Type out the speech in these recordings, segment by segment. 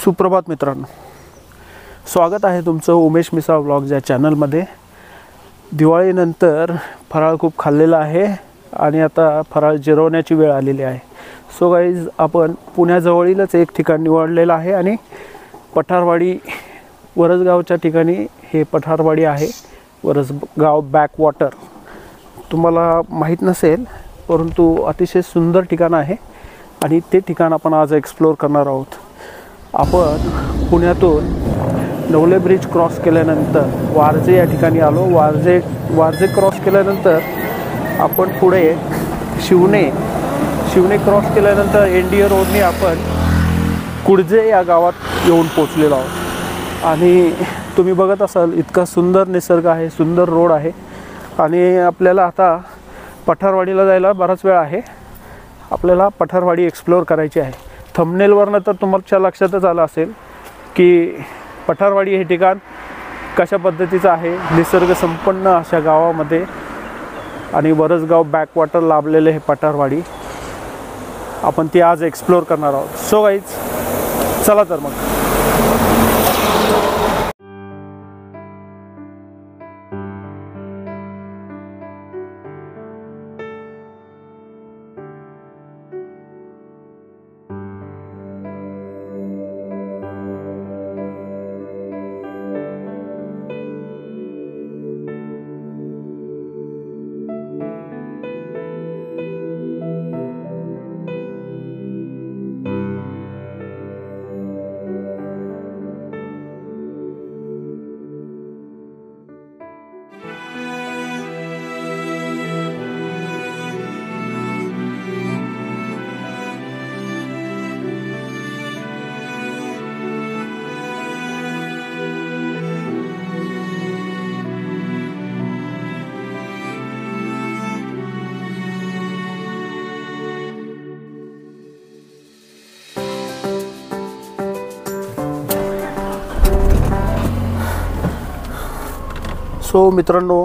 सुप्रभात मित्रांनो, स्वागत आहे तुमचं उमेश मिसाळ व्लॉग्स या चॅनलमध्ये। दिवाळीनंतर फराळ खूप खाल्लेला आहे आणि आता फराळ जिरवण्याची वेळ आलेली आहे। सो गाईज, आपण पुण्याजवळीलच एक ठिकाण निवडलेलं आहे आणि पठारवाडी वरसगावच्या ठिकाणी हे पठारवाडी आहे। वरसगाव बॅकवॉटर तुम्हाला माहीत नसेल, परंतु अतिशय सुंदर ठिकाण आहे आणि ते ठिकाण आपण आज एक्सप्लोर करणार आहोत। आपण पुण्यातून नवले ब्रिज क्रॉस केल्यानंतर वारजे या ठिकाणी आलो। वारजे क्रॉस केल्यानंतर आपण पुढे शिवणे क्रॉस केल्यानंतर एनडीए रोडने आपण कुडजे या गावात येऊन पोचलेलो आहोत। आणि तुम्ही बघत असाल इतका सुंदर निसर्ग आहे, सुंदर रोड आहे आणि आपल्याला आता पठारवाडीला जायला बराच वेळ आहे। आपल्याला पठारवाडी एक्सप्लोर करायची आहे। थंबनेलवरनं तर तुमच्या लक्षातच आलं असेल की पठारवाडी हे ठिकाण कशा पद्धतीचं आहे, निसर्ग संपन्न अशा गावामध्ये आणि वरसगाव बॅकवॉटर लाभलेले हे पठारवाडी आपण ती आज एक्सप्लोर करणार आहोत। सो गाईज, चला तर मग। सो मित्रांनो,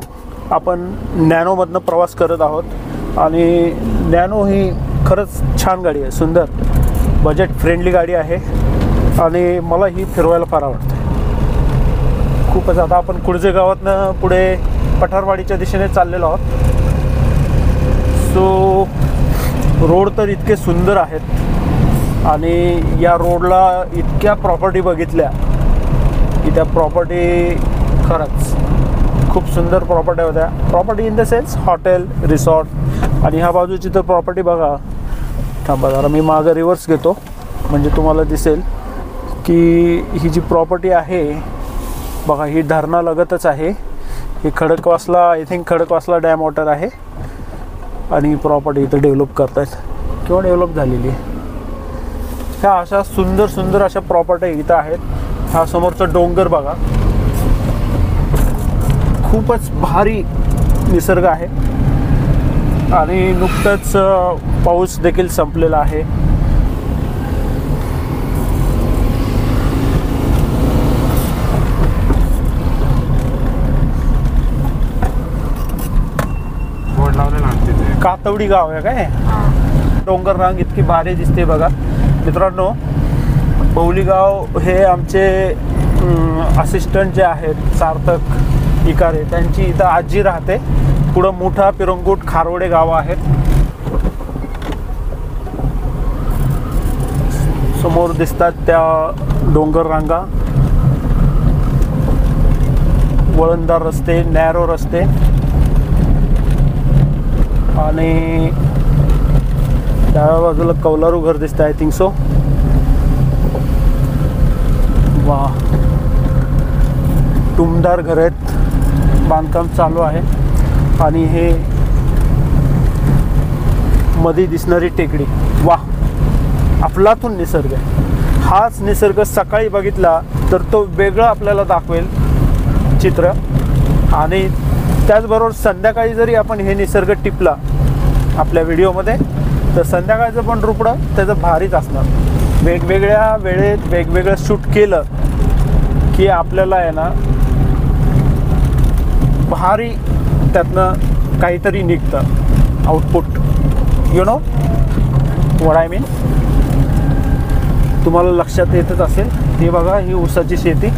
आपण नॅनोमधनं प्रवास करत आहोत आणि नॅनो ही खरंच छान गाडी आहे, सुंदर बजेट फ्रेंडली गाडी आहे आणि मला ही फिरवायला फार आवडते खूपच। आता आपण कुडजे गावातनं पुढे पठारवाडीच्या दिशेने चाललेलो आहोत। सो रोड तर इतके सुंदर आहेत आणि या रोडला इतक्या प्रॉपर्टी बघितल्या की त्या प्रॉपर्टी खरंच खूप सुंदर प्रॉपर्टी होत्या। Property in the sense hotel, resort. आणि ह्या बाजूची तर प्रॉपर्टी बघा। थांबा जरा, मी मागं रिव्हर्स घेतो म्हणजे तुम्हाला दिसेल की ही जी प्रॉपर्टी आहे बघा, ही धरणालगतच आहे। ही Khadakwasla, I think Khadakwasla dam water आहे आणि प्रॉपर्टी इथं डेव्हलप करतायत किंवा डेव्हलप झालेली आहे। ह्या अशा सुंदर सुंदर अशा प्रॉपर्टी इथं आहेत। हा समोरचा डोंगर बघा, खूपच भारी निसर्ग आहे आणि नुकतंच पाऊस देखील संपलेला आहे। बोर्ड लावलेला आहे कातवडी गाव आहे काय? डोंगर रांग इतकी भारी दिसते बघा मित्रांनो। पौली गाव हे आमचे असिस्टंट जे आहेत सार्थक इकारे, त्यांची इथं आजी राहते। पुढं मोठा पिरंगुट खारोडे गाव आहेत। समोर दिसतात त्या डोंगर रांगा, वळणदार रस्ते, नॅरो रस्ते आणि डाव्या बाजूला कौलारू घर दिसतं, आय थिंक सो। वा, टुमदार घर आहेत, बांधकाम चालू आहे आणि हे मध्ये दिसणारी टेकडी, वा अफलातून निसर्ग आहे। हाच निसर्ग सकाळी बघितला तर तो वेगळं आपल्याला दाखवेल चित्र आणि त्याचबरोबर संध्याकाळी जरी आपण हे निसर्ग टिपला आपल्या व्हिडिओमध्ये तर संध्याकाळचं पण रुपडं त्याचं भारीच असणार। वेगवेगळ्या वेळेत वेगवेगळं शूट केलं की आपल्याला आहे ना भारी त्यातनं काहीतरी निघतं output, you know what I mean. तुम्हाला लक्षात येतच असेल. हे बघा, ही ऊसाची शेती.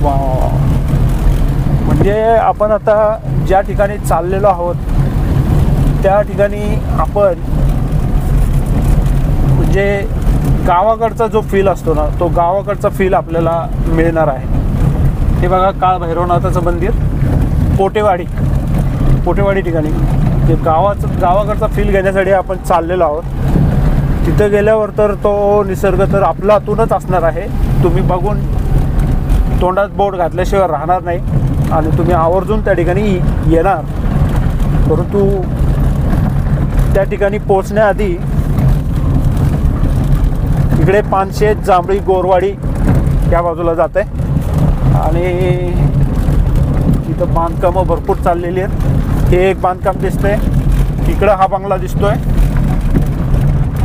वा, म्हणजे आपण आता ज्या ठिकाणी चाललेलो आहोत त्या ठिकाणी आपण म्हणजे गावाकडचा जो फील असतो ना, तो गावाकडचा फील आपल्याला मिळणार आहे. हे बघा, काळ भैरवनाथाचं मंदिर, पोटेवाडी ठिकाणी जे गावाकडचा फील घेण्यासाठी आपण चाललेलो आहोत. तिथं गेल्यावर तर तो निसर्ग तर आपला हातूनच असणार आहे. तुम्ही बघून तोंडात बोट घातल्याशिवाय राहणार नाही आणि तुम्ही आवर्जून त्या ठिकाणी येणार. परंतु त्या ठिकाणी पोचण्याआधी इकडे पानशेत, जांभळी, गोरवाडी या बाजूला जात आहे आणि इथं बांधकामं भरपूर चाललेली आहेत. हे एक बांधकाम दिसतंय, इकडं हा बंगला दिसतोय.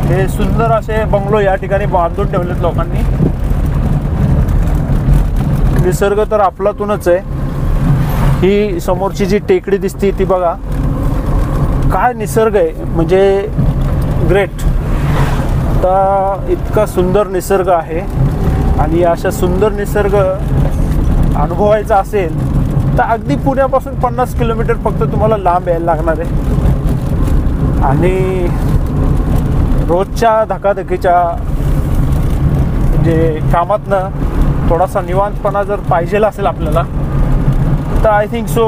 हे सुंदर असे बंगलो या ठिकाणी बांधून ठेवलेत लोकांनी. निसर्ग तर आपलातूनच आहे. ही समोरची जी टेकडी दिसते ती बघा, काय निसर्ग आहे, म्हणजे ग्रेट. आता इतका सुंदर निसर्ग आहे आणि अशा सुंदर निसर्ग अनुभवायचा असेल तर अगदी पुण्यापासून 50 किलोमीटर फक्त तुम्हाला लांब यायला लागणार आहे. आणि रोजच्या धकाधकीच्या म्हणजे कामातनं थोडासा निवांतपणा जर पाहिजे असेल आपल्याला तर आय थिंक सो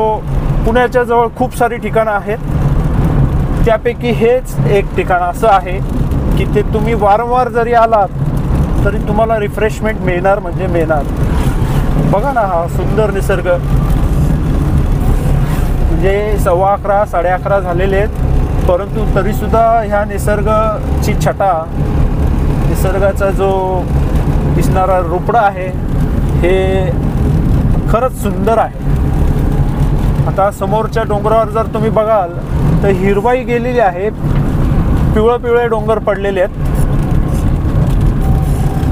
पुण्याच्या जवळ खूप सारी ठिकाणं आहेत. त्यापैकी हेच एक ठिकाण असं आहे की ते तुम्ही वारंवार जरी आलात तरी तुम्हाला रिफ्रेशमेंट मिळणार म्हणजे मिळणार. बघा ना, हा सुंदर निसर्ग. म्हणजे 11:15 11:30 झालेले आहेत, परंतु तरीसुद्धा ह्या निसर्गाची छटा, निसर्गाचा जो दिसणारा रुपडा आहे हे खरंच सुंदर आहे. आता समोरच्या डोंगरावर जर तुम्ही बघाल तर हिरवाई गेलेली आहे, पिवळे डोंगर पडलेले आहेत.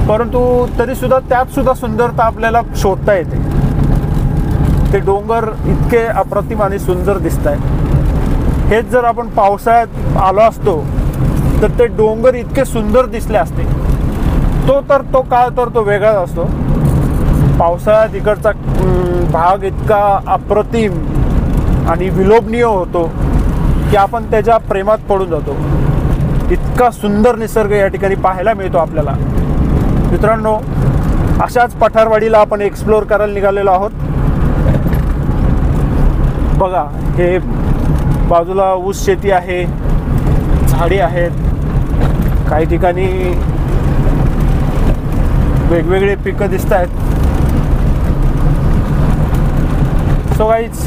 परंतु तरीसुद्धा त्यात सुद्धा सुंदरता आपल्याला शोधता येते. ते डोंगर इतके अप्रतिम आणि सुंदर दिसत आहेत. हेच जर आपण पावसाळ्यात आलो असतो तर ते डोंगर इतके सुंदर दिसले असते. तो काळ तर तो वेगळाच असतो. पावसाळ्यात इकडचा भाग इतका अप्रतिम आणि विलोभनीय होतो की आपण त्याच्या प्रेमात पडून जातो. इतका सुंदर निसर्ग या ठिकाणी पाहायला मिळतो आपल्याला. मित्रांनो, अशाच पठारवाडीला आपण एक्सप्लोअर करायला निघालेलो आहोत. बघा, हे बाजूला ऊस शेती आहे, झाडी आहेत, काही ठिकाणी वेगवेगळे पिकं दिसत आहेत. सो गाईज,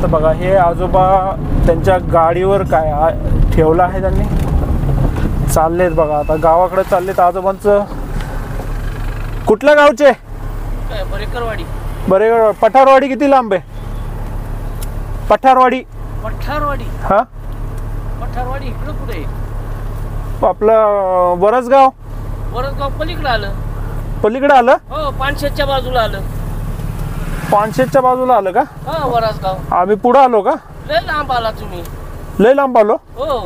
तर बघा, हे आजोबा त्यांच्या गाडीवर काय ठेवलं आहे त्यांनी, चाललेत बघा. आता गावाकडे चाललेत आजोबांचं. कुठल्या गावचे? बरेकरवाडी. बरेकर. पठारवाडी किती लांब आहे? पठारवाडी हा, पठारवाडी इकडं कुठे? आपलं वरसगाव पलीकडे आलं. पलीकडे आलं? हो, पानशेतच्या बाजूला आलं. पानशेतच्या बाजूला आलं का? हा, वरसगाव. आम्ही पुढे आलो का? लय लांब आला तुम्ही. लय लांब आलो? हो.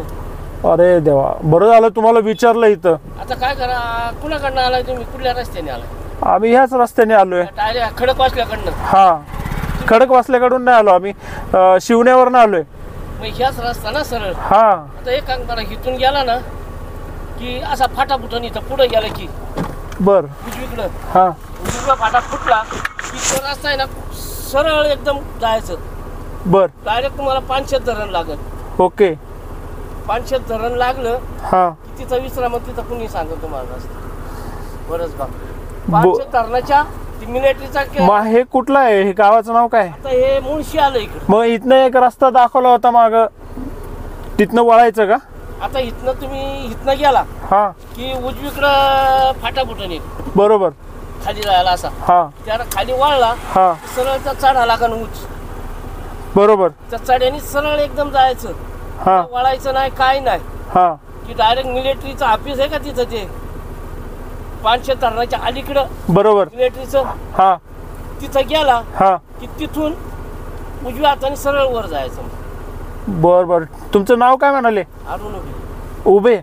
अरे देवा, बरं झालं तुम्हाला विचारलं. इथं आता काय करा, कुणाकडनं आलाय तुम्ही? कुठल्या रस्त्याने आलाय? आम्ही ह्याच रस्त्याने आलोय. डायरेक्ट खडकवासल्याकडनं? हा, खडकवासल्याकडून नाही आलो आम्ही, शिवण्यावरनं आलोय. मग ह्याच रस्ता ना सरळ? हा. आता एक काम करा, इथून गेला ना की असा फाटा फुटून इथं पुढे गेला की बर. उजवीकडं. हा. उजवीकडं फाटा फुटला की तो रस्ता आहे ना, सरळ एकदम जायचं. बर. डायरेक्ट तुम्हाला पानशेत धरण लागत. ओके. पानशेत धरण लागलं हा. की तिथं विश्राम, तिथं कुणी सांगत तुम्हाला रस्ता. बरंच बा, पानशेत धरणाच्या मिलिटरीचा. मग हे कुठलं आहे? हे गावाचं नाव काय? आता हे मुळशी आलं इकडं. मग इथनं एक रस्ता दाखवला होता माग, तिथनं वळायचं का? आता इथनं तुम्ही इथनं गेला हा की उजवीकडं फाटा फुटून एक बरोबर खाली जायला असा. हा. त्याला खाली वळला, हा. सरळ चढा लागण उंच. बरोबर. त्या चढ्याने सरळ एकदम जायचं. हा. वळायचं नाही, काय नाही. हा. की डायरेक्ट मिलिटरीचं ऑफिस आहे का तिथं, ते पानशेत धरणाच्या अलीकडं बरोबर मिलिटरीचं. हा. तिथं गेला हा. की तिथून उजव्या हाताने सरळ वर जायचं. बर बर. तुमचं नाव काय म्हणाले? अरुण उभे.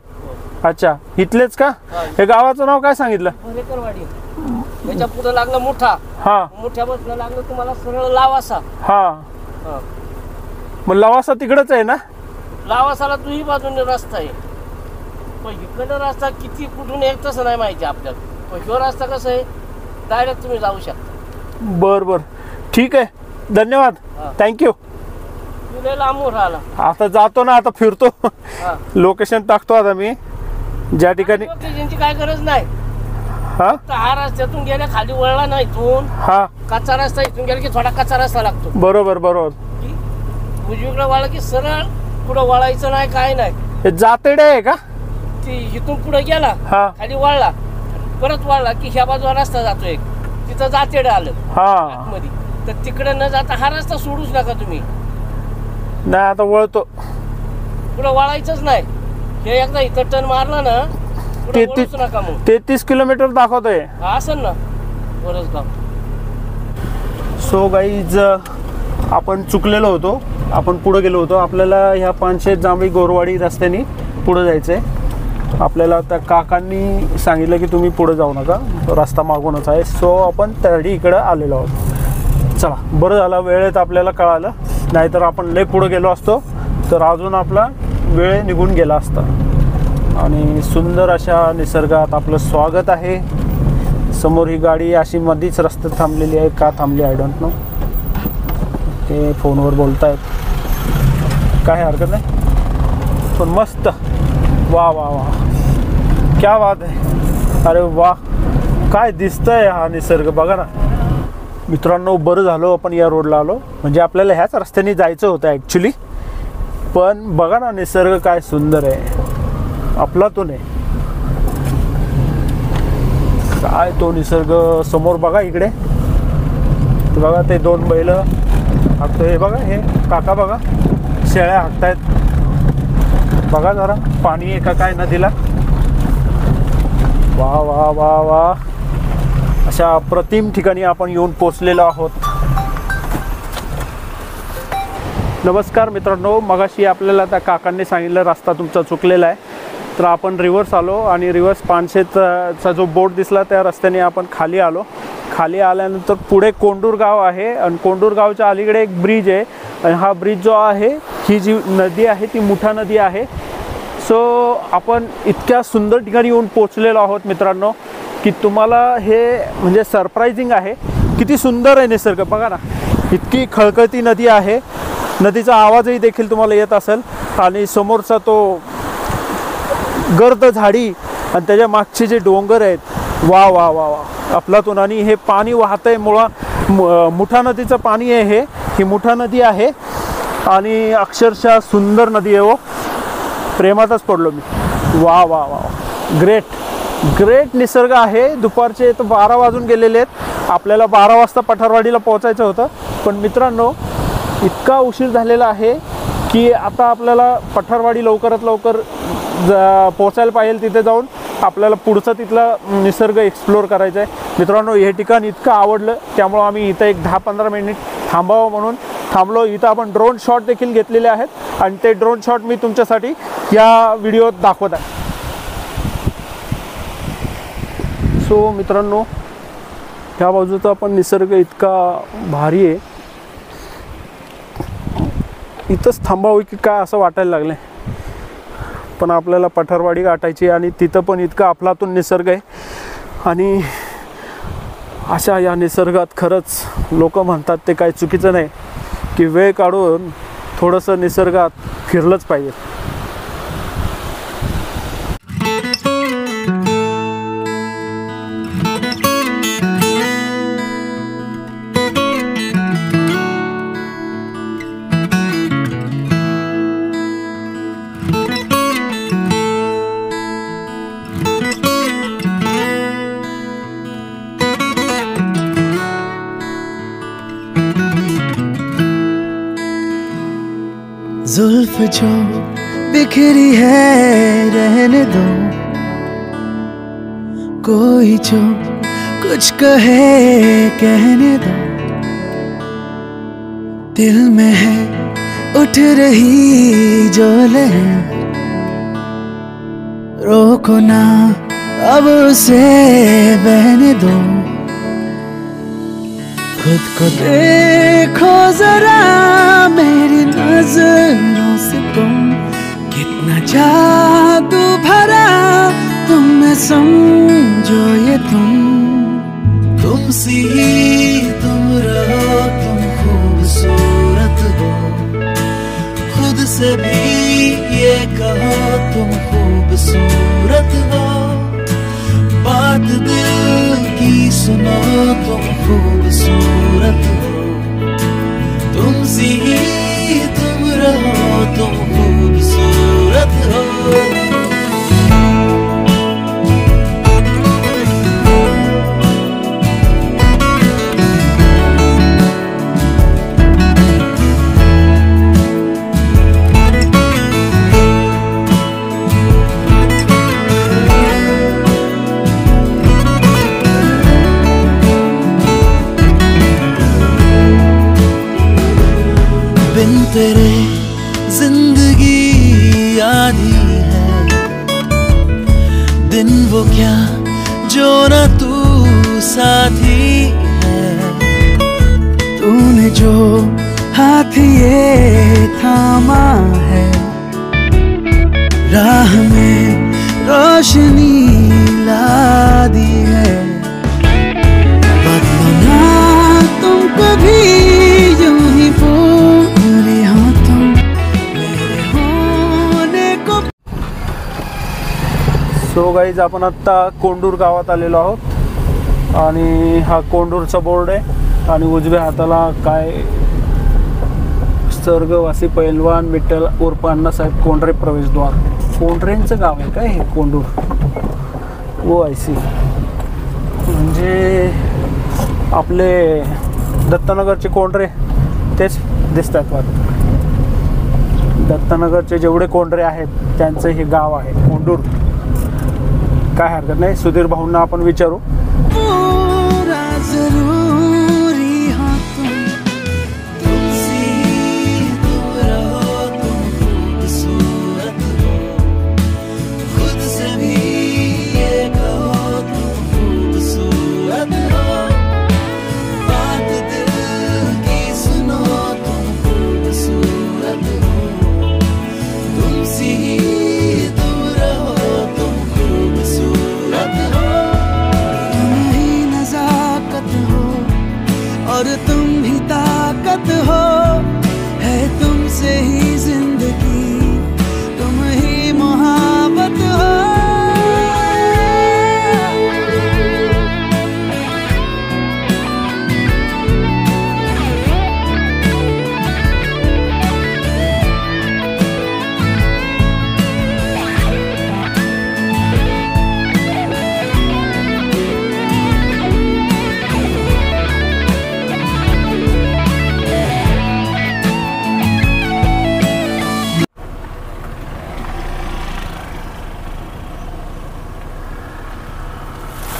अच्छा, इथलेच का? हा. हे गावाचं नाव काय सांगितलं? भरेकरवाडी. याच्या पुढे लागलं मुठा. हा मुठ्यापासून लागलं तुम्हाला सरळ लावासा. हा. हा. मग लवासा तिकडच आहे ना? लावासाला दुही बाजूने रस्ता आहे. पण इकडं रस्ता किती कुठून येत तसं नाही माहिती आपल्याला. पण ह्यो रस्ता कसं आहे, डायरेक्ट तुम्ही जाऊ शकता. बर बर, ठीक आहे, धन्यवाद, हा. थँक्यू. तुला लांबून राहिला. आता जातो ना, आता फिरतो. हा. लोकेशन टाकतो आता मी ज्या ठिकाणी. लोकेशनची काय गरज नाही. हा तर हा रस्त्यातून गेल्या खाली वळला नाही इथून, हा, कच्चा रस्ता इथून गेला की थोडा कच्चा रस्ता लागतो. बरोबर बरोबर. उजवीकडे वळला की सरळ पुढं वळायचं नाही, काय नाही. हे जातेडे आहे का? ती इथून पुढे गेला, हा खाली वळला, परत वळला की ह्या बाजूला रस्ता जातो एक, तिथं जातेड आलं हा. आतमध्ये. तर तिकडे न जाता हा रस्ता सोडूच नका तुम्ही. नाही आता वळतो. पुढं वळायचंच नाही. हे एकदा इथं टर्न मारला ना, पुढे वळूच नका मग. 33 किलोमीटर दाखवतोय. हा असेल ना बरंच गाव. सो गाईज, आपण चुकलेलो होतो. आपण पुढे गेलो होतो. आपल्याला ह्या पानशेत जांभळी गोरवाडी रस्त्याने पुढे जायचं आहे. आपल्याला त्या काकांनी सांगितलं की तुम्ही पुढे जाऊ नका, रस्ता मागूनच आहे. सो आपण तळडी इकडं आलेलो आहोत. चला, बरं झालं वेळेत आपल्याला कळालं, नाहीतर आपण लय पुढे गेलो असतो तर अजून आपला वेळ निघून गेला असता. आणि सुंदर अशा निसर्गात आपलं स्वागत आहे. समोर ही गाडी अशी मधीच रस्त्यात थांबलेली आहे. का थांबली आय डोंट नो. ते फोनवर बोलतायत, काय हरकत नाही, पण मस्त. वा वा वा, क्या बात आहे. अरे वा, काय दिसतंय हा निसर्ग बघा ना मित्रांनो. बरं झालं आपण या रोडला आलो, म्हणजे आपल्याला ह्याच रस्त्याने जायचं होतं ॲक्च्युली. पण बघा ना निसर्ग काय सुंदर आहे, अफलातून आहे. काय तो निसर्ग समोर बघा इकडे. बघा ते 2 बैल हाकतो. हे बघा, हे काका बघा शेळ्या हाकतायत. बघा जरा पाणी आहे का काय नदीला. वा वा वा वा, अशा अप्रतिम ठिकाणी आपण येऊन पोचलेलो आहोत. नमस्कार मित्रांनो, मगाशी आपल्याला त्या काकांनी सांगितलं रस्ता तुमचा चुकलेला आहे. तर आपण रिव्हर्स आलो आणि रिव्हर्स पानशेतचा जो बोर्ड दिसला त्या रस्त्याने आपण खाली आलो. खाली आल्यानंतर पुढे कोंडूर गाव आहे आणि कोंडूर गावच्या अलीकडे एक ब्रिज आहे. आणि हा ब्रिज जो आहे, ही जी नदी आहे ती मुठा नदी आहे. सो आपण इतक्या सुंदर ठिकाणी येऊन पोचलेलो आहोत मित्रांनो की तुम्हाला हे म्हणजे सरप्रायझिंग आहे. किती सुंदर आहे निसर्ग बघा ना. इतकी खळखळती नदी आहे. नदीचा आवाजही देखील तुम्हाला येत असेल. आणि समोरचा तो गर्द झाडी आणि त्याच्या मागचे जे डोंगर आहेत, वा वा वा वा, अफलातून. आणि हे पाणी वाहतंय मुठा नदीचं पाणी आहे. ही मुठा नदी आहे आणि अक्षरशः सुंदर नदी आहे. हो, प्रेमातच पडलो मी. वा वा वा, ग्रेट ग्रेट निसर्ग आहे. दुपारचे तर 12 वाजून गेलेले आहेत. आपल्याला 12 वाजता पठारवाडीला पोहोचायचं होतं, पण मित्रांनो इतका उशीर झालेला आहे की आता आपल्याला पठारवाडी लवकरात लवकर पोचायला पाहिजे. तिथे जाऊन आपल्याला पुढचा तिथला निसर्ग एक्सप्लोअर करायचा आहे. मित्रांनो हे ठिकाण इतकं आवडलं, त्यामुळं आम्ही इथं एक 10-15 मिनिट थांबावं म्हणून थांबलो. इथं आपण ड्रोन शॉट देखील घेतलेले आहेत आणि ते ड्रोन शॉट मी तुमच्यासाठी या व्हिडिओत दाखवत आहे. सो मित्रांनो, ह्या बाजूचा पण निसर्ग इतका भारी आहे. इथंच थांबावं की काय असं वाटायला लागलं आहे. पण आपल्याला पठारवाडी गाठायची आणि तिथं पण इतका अफलातून निसर्ग आहे. आणि अशा या निसर्गात खरंच लोक म्हणतात ते काही चुकीचं नाही की वेळ काढून थोडंसं निसर्गात फिरलंच पाहिजे. जुल्फ जो बिखरी है रहने दो, कोई जो कुछ कहे कहने दो, दिल में है उठ रही जो लहर रोको ना अब उसे बहने दो। खुद को देखो जरा मेरी नजरों से तुम, कितना जादू भरा तुम में, समझो ये तुम सी ही तुम रहो, तुम खूबसूरत हो। खुद से भी ये कहो तुम खूबसूरत हो। बात दिल की सुनो तुम खूबसूरत हो। तुम सी ही तुम रहो, तुम खूबसूरत हो। बिन तेरे जिंदगी आधी है, दिन वो क्या जो न तू साथी है। तूने जो हाथ ये थामा है, राह में रोशनी ला दी है। बदलो ना तुम कभी यूं ही पूरी हो तुम मेरे होने को। सो गाईज आपण आत्ता कोंडूर गावात आलेलो आहोत आणि हा कोंडूरचा बोर्ड आहे आणि उजव्या हाताला काय स्वर्गवासी पैलवान विठ्ठल उर्फ अण्णासाहेब कोंढरे प्रवेशद्वार. कोंढरेंचं गाव आहे काय हे कोंडूर? ओ आय सी. म्हणजे आपले दत्तनगरचे कोंढरे तेच दिसतात वाटतं. दत्तनगरचे जेवढे कोंढरे आहेत त्यांचं हे गाव आहे कोंडूर. काय हरकत नाही, सुधीर भाऊंना आपण विचारू. पूरा जरूरी हो तुमसे तुम रहो, तुम खूबसूरत हो। खुद से भी ये कहो तुम खूबसूरत हो। बात दिल की सुनो तुम खूबसूरत हो। तुमसे ही तुम रहो, तुम खूबसूरत हो। तुम ही नजाकत हो और तुम ही ताकत हो। है तुमसे ही जिंदगी, तुम ही मोहब्बत हो।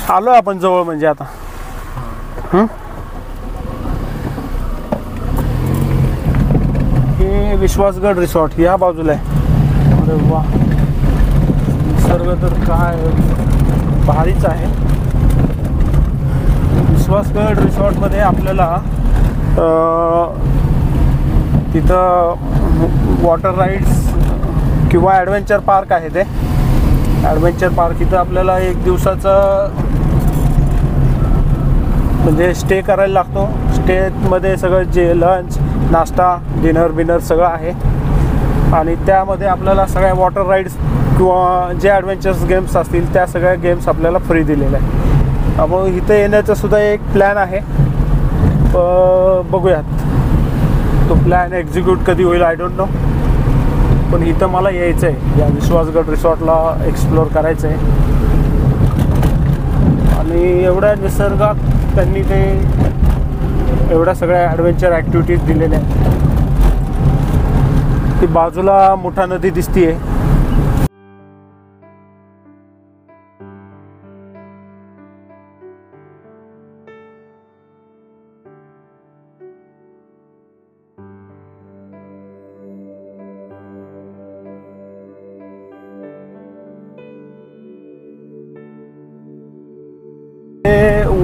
आलो आपण जवळ म्हणजे आता. हे विश्वासगड रिसॉर्ट या बाजूला आहे. अरे वा, निसर्ग तर काय भारीच आहे. विश्वासगड रिसॉर्टमध्ये आपल्याला तिथं वॉटर राईड्स किंवा ॲडव्हेंचर पार्क आहे. ते ॲडव्हेंचर पार्क इथं आपल्याला एक दिवसाचं म्हणजे स्टे करायला लागतो. स्टेमध्ये सगळं जे लंच नाश्ता डिनर सगळं आहे आणि त्यामध्ये आपल्याला सगळ्या वॉटर राईड्स किंवा जे ॲडव्हेंचर्स गेम्स असतील त्या सगळ्या गेम्स आपल्याला फ्री दिलेल्या आहे. त्यामुळे इथं येण्याचा सुद्धा एक प्लॅन आहे. बघूयात तो प्लॅन एक्झिक्यूट कधी होईल आय डोंट नो. पण इथं मला यायचं आहे, या विश्वासगड रिसॉर्टला एक्सप्लोअर करायचं आहे. आणि एवढ्या निसर्गात त्यांनी ते एवढ्या सगळ्या ॲडव्हेंचर ॲक्टिव्हिटीज दिलेल्या आहेत. ती बाजूला मुठा नदी दिसतीये.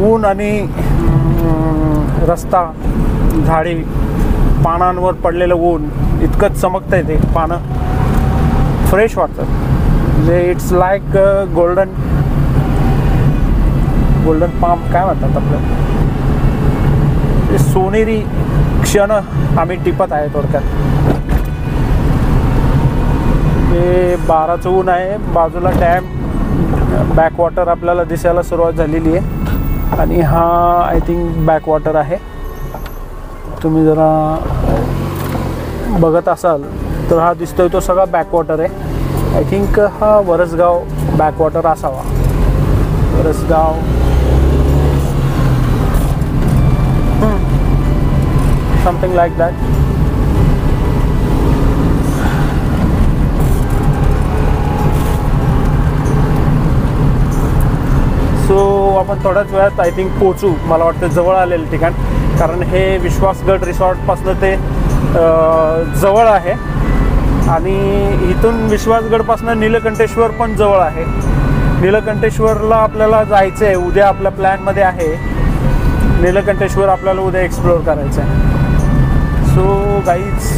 ऊन आणि रस्ता, झाडी, पानांवर पडलेलं ऊन इतकं चमकतंय, ते पानं फ्रेश वाटतात. म्हणजे इट्स लाईक गोल्डन पाम काय म्हणतात आपलं, ते सोनेरी क्षण आम्ही टिपत आहे थोडक्यात. हे 12चं ऊन आहे, बाजूला डॅम, बॅकवॉटर आपल्याला दिसायला सुरुवात झालेली आहे. आणि हा आय थिंक बॅकवॉटर आहे. तुम्ही जरा बघत असाल तर हा दिसतोय तो सगळा बॅकवॉटर आहे. आय थिंक हा वरसगाव बॅकवॉटर असावा. Varasgaon something like that. So आपण थोड्याच वेळात आय थिंक पोचू, मला वाटतं जवळ आलेलं ठिकाण, कारण हे विश्वासगड रिसॉर्टपासनं ते जवळ आहे. आणि इथून विश्वासगडपासनं नीलकंठेश्वर पण जवळ आहे. नीलकंठेश्वरला आपल्याला जायचं आहे, उद्या आपल्या प्लॅनमध्ये आहे नीलकंठेश्वर आपल्याला उद्या एक्सप्लोअर करायचं आहे. सो गाईज,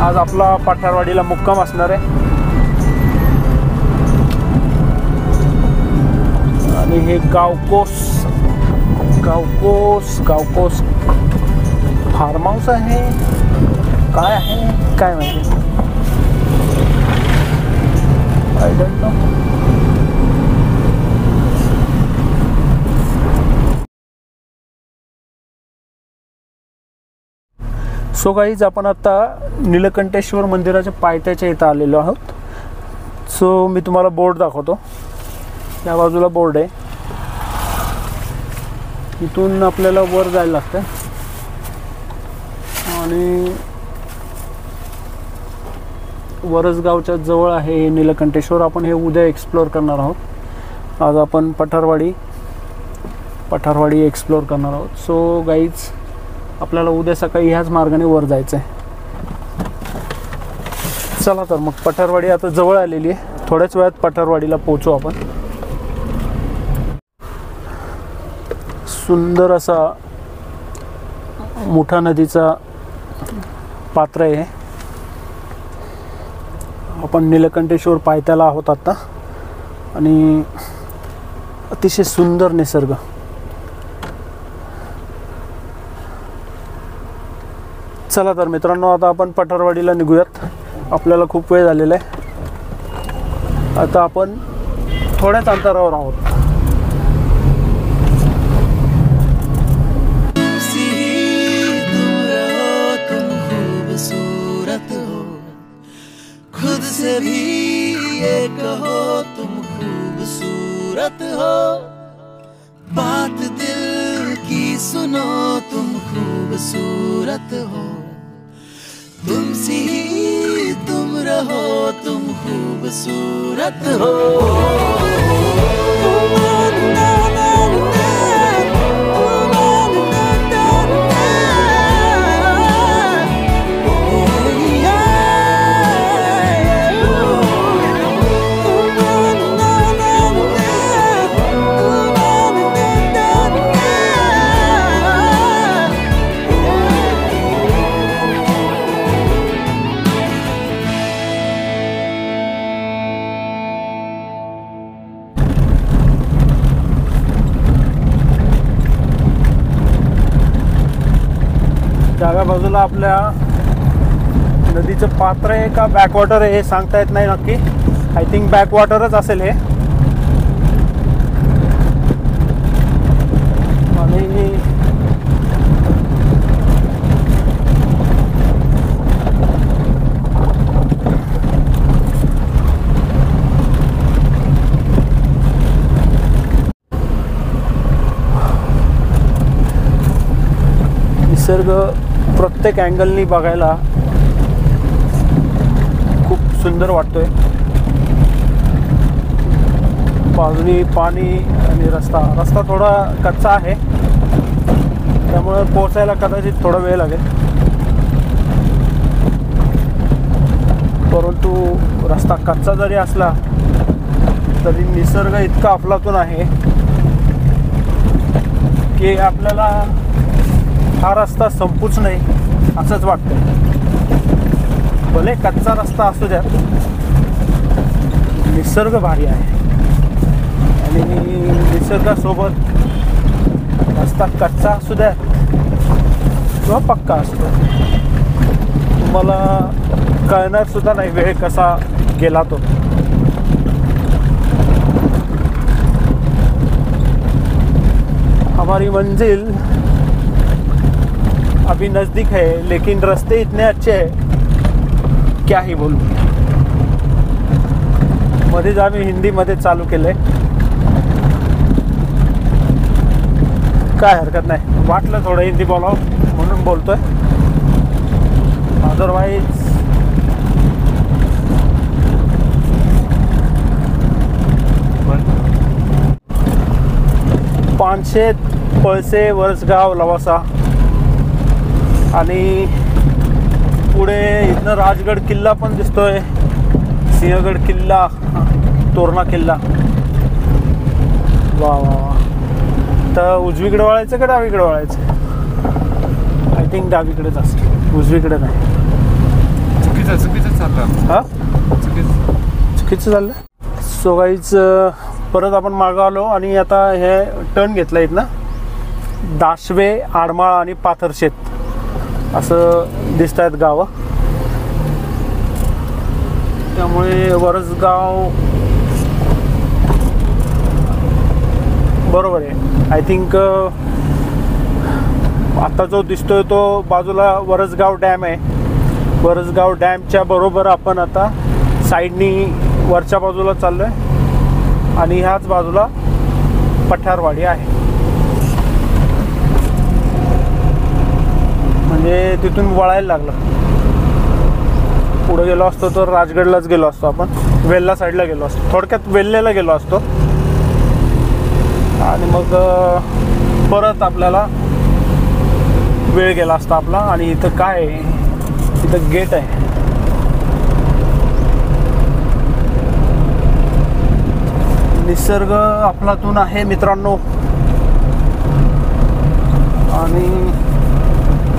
आज आपला पठारवाडीला मुक्काम असणार आहे. आणि हे गावकोस फार्म हाऊस आहे, काय आहे काय माहिती, I don't know. So guys, आपण आता नीलकंठेश्वर मंदिराच्या पायथ्याच्या इथं आलेलो आहोत. सो मी तुम्हाला बोर्ड दाखवतो. या बाजूला बोर्ड आहे, इथून आपल्याला वर जायला लागतं. आणि वरसगावच्या जवळ आहे नीलकंठेश्वर. आपण हे उद्या एक्सप्लोअर करणार आहोत. आज आपण पठारवाडी एक्सप्लोअर करणार आहोत. सो गाईज, आपल्याला उद्या सकाळी ह्याच मार्गाने वर जायचं आहे. चला तर मग, पठारवाडी आता जवळ आलेली आहे. थोड्याच वेळात पठारवाडीला पोहोचू आपण. सुंदर असा मोठा नदीचा पात्र आहे. आपण नीलकंठेश्वर पायथ्याला आहोत आता. आणि अतिशय सुंदर निसर्ग. चला तर मित्रांनो, आता आपण पठारवाडीला निघूयात. आपल्याला खूप वेळ झालेला आहे. आता आपण थोड्याच अंतरावर आहोत. खुद से भी ये कहो तुम खूबसूरत हो, बात दिल की सुनो तुम खूबसूरत हो, तुमसे ही तुम रहो तुम खूबसूरत हो. डाव्या बाजूला आपल्या नदीचं पात्र आहे का बॅकवॉटर आहे हे सांगता येत नाही नक्की. आय थिंक बॅकवॉटरच असेल हे. आणि निसर्ग प्रत्येक अँगलनी बघायला खूप सुंदर वाटतोय. बाजूनी पाणी आणि रस्ता थोडा कच्चा आहे, त्यामुळे पोहोचायला कदाचित थोडा वेळ लागेल. परंतु रस्ता कच्चा जरी असला तरी निसर्ग इतका अफलातून आहे की आपल्याला हा रस्ता संपूच नाही असंच वाटतं. भले कच्चा रस्ता असू द्या, निसर्ग भारी आहे आणि निसर्गासोबत रस्ता कच्चा असू द्या किंवा पक्का असू द्या, तुम्हाला कळणार सुद्धा नाही वेळ कसा गेला तो. हमारी मंजिल अभी नज़दीक है, लेकिन रास्ते इतने अच्छे हैं क्या ही बोलूं. मध्येच आम्ही हिंदीमध्ये चालू केले, काय हरकत नाही, वाटलं थोडं हिंदी बोलावं म्हणून बोलतोय. अदरवाईज पानशेत, पळसे, वरसगाव, लवासा आणि पुढे इथनं राजगड किल्ला पण दिसतोय, सिंहगड किल्ला, तोरणा किल्ला. वा वा वा. तर उजवीकडे वळायचं का डावीकडे वळायचं? आय थिंक डावीकडेच असतं, उजवीकडे नाही. चुकीचं चाललं. हां चुकीचं चाललं. सो गाईज परत आपण मागं आलो आणि आता हे टर्न घेतला इथनं. दाशवे, आडमाळ आणि पाथरशेत असं दिसत आहेत गावं. त्यामुळे वरसगाव बरोबर आहे. आय थिंक आता जो दिसतोय तो बाजूला वरसगाव डॅम आहे. वरसगाव डॅमच्या बरोबर आपण आता साईडनी वरच्या बाजूला चाललो आहे आणि ह्याच बाजूला पठारवाडी आहे. म्हणजे तिथून वळायला लागलं. पुढे गेलो असतो तर राजगडलाच गेलो असतो आपण, वेल्ला साईडला गेलो असतो, थोडक्यात वेल्लेला गेलो असतो आणि मग परत आपल्याला वेळ गेला असता आपला. आणि इथं काय आहे, इथं गेट आहे. निसर्ग आपलातून आहे मित्रांनो. आणि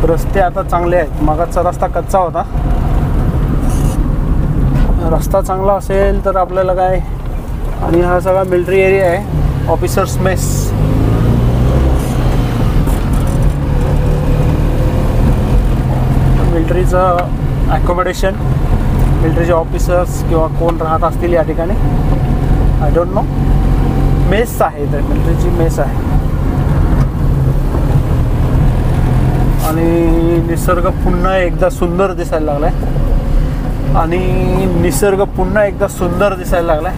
रस्ते आता चांगले आहेत. मागचा रस्ता कच्चा होता. रस्ता चांगला असेल तर आपल्याला काय. आणि हा सगळा मिलिटरी एरिया आहे, ऑफिसर्स मेस. मिलिटरीचं ॲकोमोडेशन, मिलिटरीचे ऑफिसर्स किंवा कोण राहत असतील या ठिकाणी, आय डोंट नो. मेस आहे, तर मिलिटरीची मेस आहे. आणि निसर्ग पुन्हा एकदा सुंदर दिसायला लागलाय. आणि निसर्ग पुन्हा एकदा सुंदर दिसायला लागलाय.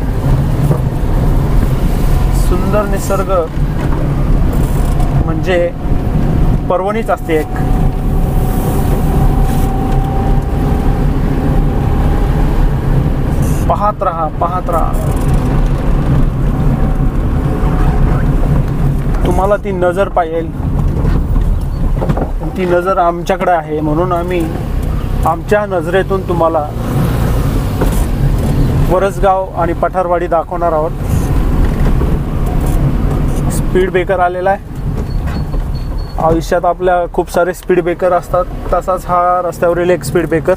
सुंदर निसर्ग म्हणजे पर्वणीच असते एक. पाहत राहा, पाहत राहा. तुम्हाला ती नजर पाहिजे. ती नजर आमच्याकडे आहे म्हणून आम्ही आमच्या नजरेतून तुम्हाला वरसगाव आणि पठारवाडी दाखवणार आहोत. स्पीड ब्रेकर आलेला आहे. आयुष्यात आपल्या खूप सारे स्पीड ब्रेकर असतात, तसाच हा रस्त्यावरील एक स्पीड ब्रेकर.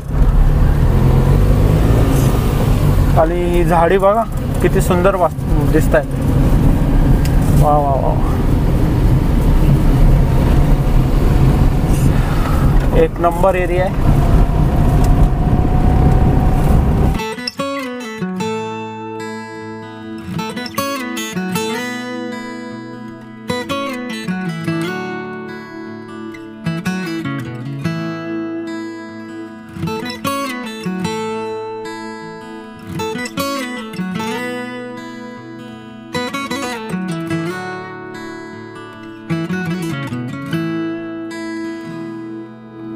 आणि ही झाडी बघा किती सुंदर दिसत आहेत. वा वा वा. एक नंबर एरिया आहे.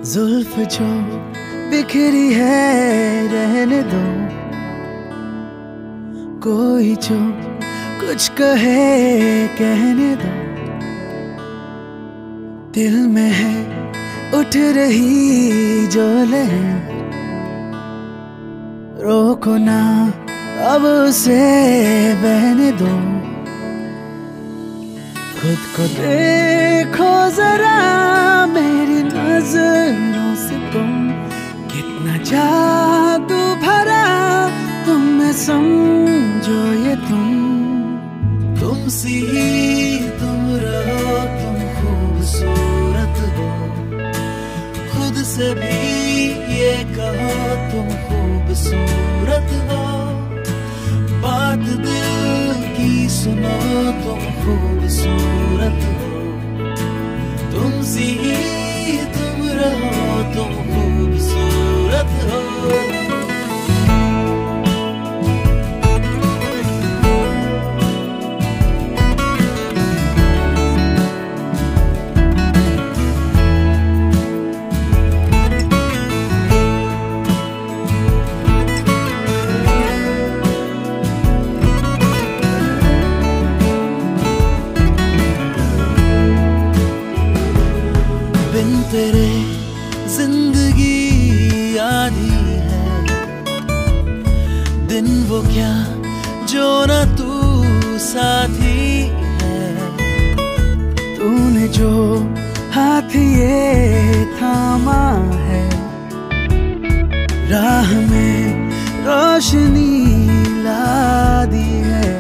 जुल्फ जो बिखरी है रहने दो, कोई जो कुछ कहे कहने दो. दिल में है उठ रही जो लहर, रोको ना अब उसे बहने दो. खुद को देखो जरा मेरी नजरों से तुम, कितना जादू भरा तुम में, समझो ये तुम सी ही तुम रहो, तुम खूबसूरत हो, खुद से भी ये कहो तुम खूबसूरत हो, बात दिल की सुनो तुम खूबसूरत हो, तुम सी ही तुम रहो, तुम खूबसूरत हो। तेरे जिंदगी आधी है, दिन वो क्या जो न तू साथी है, तूने जो हाथ ये थामा है, राह में रोशनी ला दी है,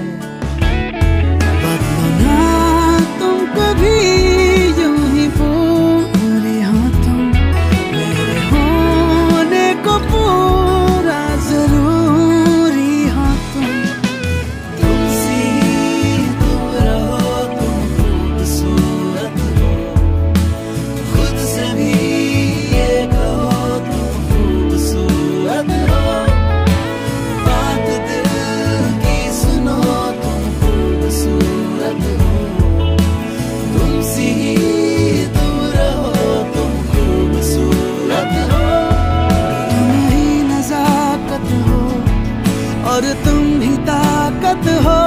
बदलो ना तुम कभी यूं ही पूरा जरूरी हो तुम सी तुम रहो, तुम खूबसूरत हो, खुद से भी ये कहो तुम खूबसूरत हो, बात दिल की सुनो तुम खूबसूरत हो, तुम सी तुम रहो, तुम खूबसूरत हो, और तुम ही ताकत हो,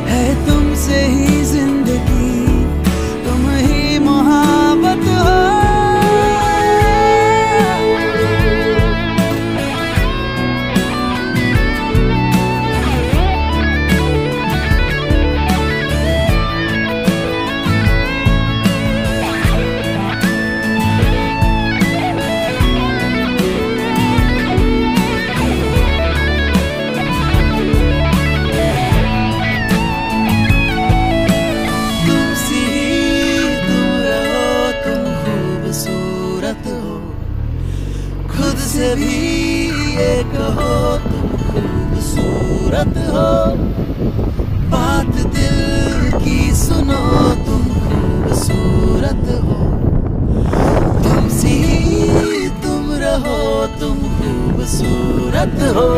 है तुमसे ही जिंदगी, तुम ही मोहब्बत हो। से भी ये कहो तुम खूबसूरत हो, बात दिल की सुनो तुम खूबसूरत हो, तुम सी तुम रहो, तुम खूबसूरत हो।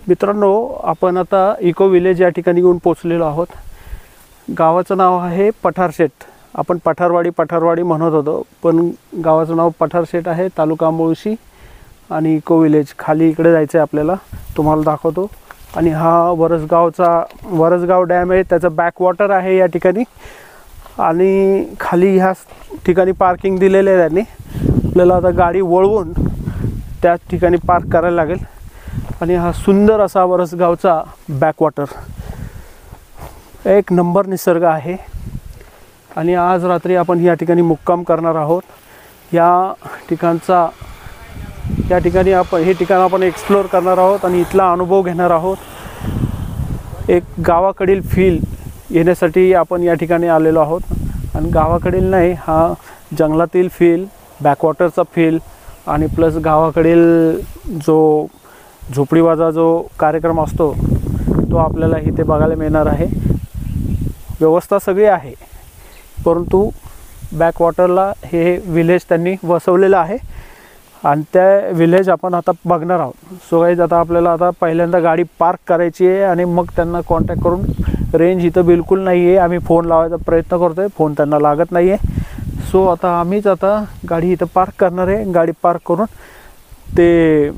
मित्रांनो, आपण आता इको विलेज या ठिकाणी येऊन पोचलेलो आहोत। गावाचं नाव आहे पठारशेत। आपण पठारवाडी म्हणत होतो, पण गावाचं नाव पठारशेत आहे, तालुका मुळशी आणि इको विलेज खाली इकडे जायचं आहे आपल्याला, तुम्हाला दाखवतो। आणि हा वरसगाव डॅम आहे, त्याचा बॅक वॉटर आहे या ठिकाणी, आणि खाली ह्या ठिकाणी पार्किंग दिलेले आहे त्यांनी। आपल्याला आता गाडी वळवून त्या ठिकाणी पार्क करायला लागेल। आणि हा सुंदर असा वरसगावचा बॅकवॉटर, एक नंबर निसर्ग आहे। आणि आज रात्री आपण या ठिकाणी मुक्काम करणार आहोत। या ठिकाणी आपण हे ठिकाण आपण एक्सप्लोर करणार आहोत आणि इथला अनुभव घेणार आहोत। एक गावाकडील फील येण्यासाठी आपण या ठिकाणी आलेलो आहोत। आणि गावाकडील नाही, हा जंगलातील फील, बॅकवॉटरचा फील आणि प्लस गावाकडील जो झोपडीवाजा जो कार्यक्रम असतो तो आपल्याला इथे बघायला मिळणार आहे। व्यवस्था सगळी आहे, परंतु बॅकवॉटरला हे विलेज त्यांनी वसवलेलं आहे आणि त्या विलेज आपण आता बघणार आहोत. सो गाईज आता आपल्याला आता पहिल्यांदा गाडी पार्क करायची आहे आणि मग त्यांना कॉन्टॅक्ट करून, रेंज इथं बिलकुल नाही आहे, आम्ही फोन लावायचा प्रयत्न करतो आहे, फोन त्यांना लागत नाही आहे. सो आता आम्हीच आता गाडी इथं पार्क करणार आहे. गाडी पार्क करून ते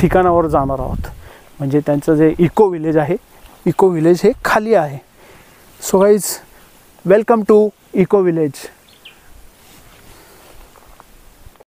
ठिकाणावर जाणार आहोत. म्हणजे त्यांचं जे इको विलेज आहे, इको विलेज हे खाली आहे. So guys welcome to eco village.